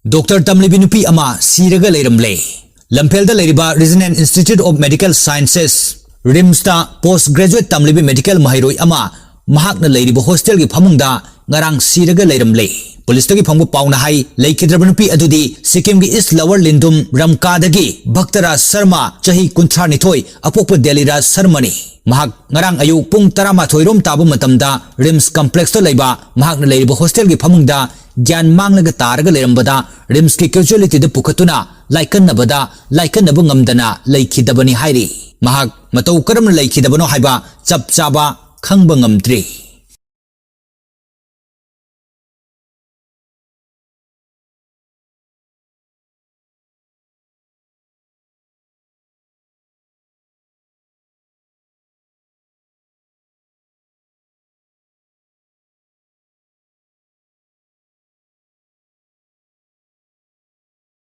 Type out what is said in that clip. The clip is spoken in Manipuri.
Dr. Tamlibi nupi ama siraga leiramle. Lamphel Leriba Resident Institute of Medical Sciences RIMSTA Postgraduate Tamlibi Medical Mahiroi ama mahakna leiriba hostel gi phamungda ngarang siraga leiramle. Police tagi phambu pauna hai leikidraba nupi adudi Sikkim gi East Lower Lindum Ramkadagi Bhaktara Sharma chahi kunthani thoi apokpa Delira Sharmani. Mahak ngarang ayu pung tarama thoirom tabu matamda RIMS complex to leiba mahakna leiriba hostel gi phamungda Gyan manglaga taraga leirambada RIMS ki casualty da pukhatuna laikan nabada laikan nabu ngamdana laikidabani hairi. Mahak matau karam laikidabano haiba chap chaba khangba ngamdri.